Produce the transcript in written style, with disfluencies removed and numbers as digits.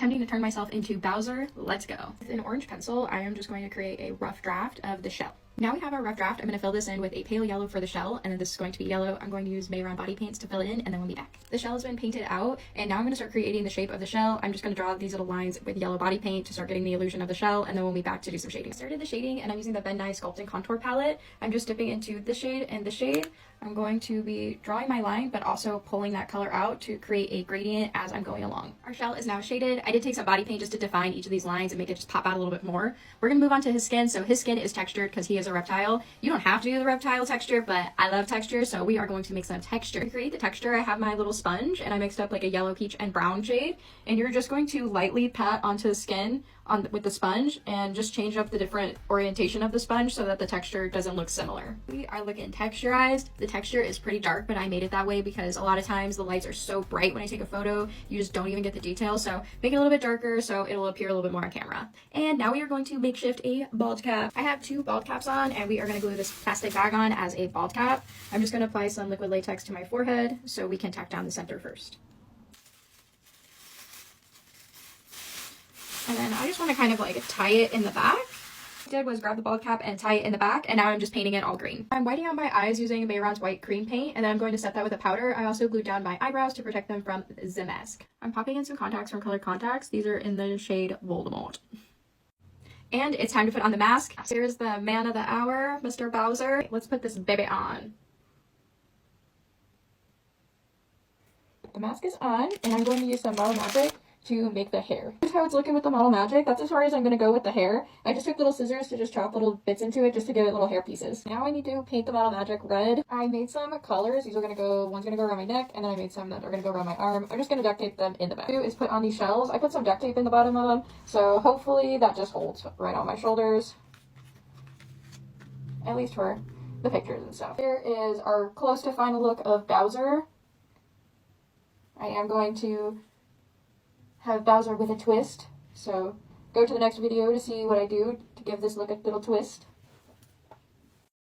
attempting to turn myself into Bowser. Let's go. With an orange pencil, I am just going to create a rough draft of the shell. Now we have our rough draft. I'm going to fill this in with a pale yellow for the shell, and then this is going to be yellow. I'm going to use Mehron body paints to fill it in, and then we'll be back. The shell has been painted out, and now I'm going to start creating the shape of the shell. I'm just going to draw these little lines with yellow body paint to start getting the illusion of the shell, and then we'll be back to do some shading. I started the shading, and I'm using the Ben Nye Sculpt and Contour palette. I'm just dipping into this shade and this shade. I'm going to be drawing my line, but also pulling that color out to create a gradient as I'm going along. Our shell is now shaded. I did take some body paint just to define each of these lines and make it just pop out a little bit more. We're going to move on to his skin. So his skin is textured because he is a reptile. You don't have to do the reptile texture, but I love texture, so we are going to make some texture. To create the texture, I have my little sponge, and I mixed up like a yellow, peach, and brown shade, and you're just going to lightly pat onto the skin with the sponge and just change up the different orientation of the sponge so that the texture doesn't look similar. We are looking texturized. The texture is pretty dark, but I made it that way because a lot of times the lights are so bright when I take a photo, you just don't even get the details. So make it a little bit darker so it'll appear a little bit more on camera. And now we are going to makeshift a bald cap. I have 2 bald caps on, and we are going to glue this plastic bag on as a bald cap. I'm just going to apply some liquid latex to my forehead so we can tack down the center first. And then I just want to kind of like tie it in the back. What I did was grab the bald cap and tie it in the back, and now I'm just painting it all green. I'm whitening out my eyes using Mehron's white cream paint, and then I'm going to set that with a powder. I also glued down my eyebrows to protect them from the mask. I'm popping in some contacts from Colored Contacts. These are in the shade Voldemort. And it's time to put on the mask. Here's the man of the hour, Mr. Bowser. Let's put this baby on. The mask is on, and I'm going to use some Model Magic to make the hair. Here's how it's looking with the Model Magic. That's as far as I'm going to go with the hair. I just took little scissors to just chop little bits into it just to get little hair pieces. Now I need to paint the Model Magic red. I made some colors. These are going to go, one's going to go around my neck, and then I made some that are going to go around my arm. I'm just going to duct tape them in the back. What I do is put on these shells. I put some duct tape in the bottom of them, so hopefully that just holds right on my shoulders. At least for the pictures and stuff. Here is our close to final look of Bowser. I am going to have Bowser with a twist, so go to the next video to see what I do to give this look a little twist.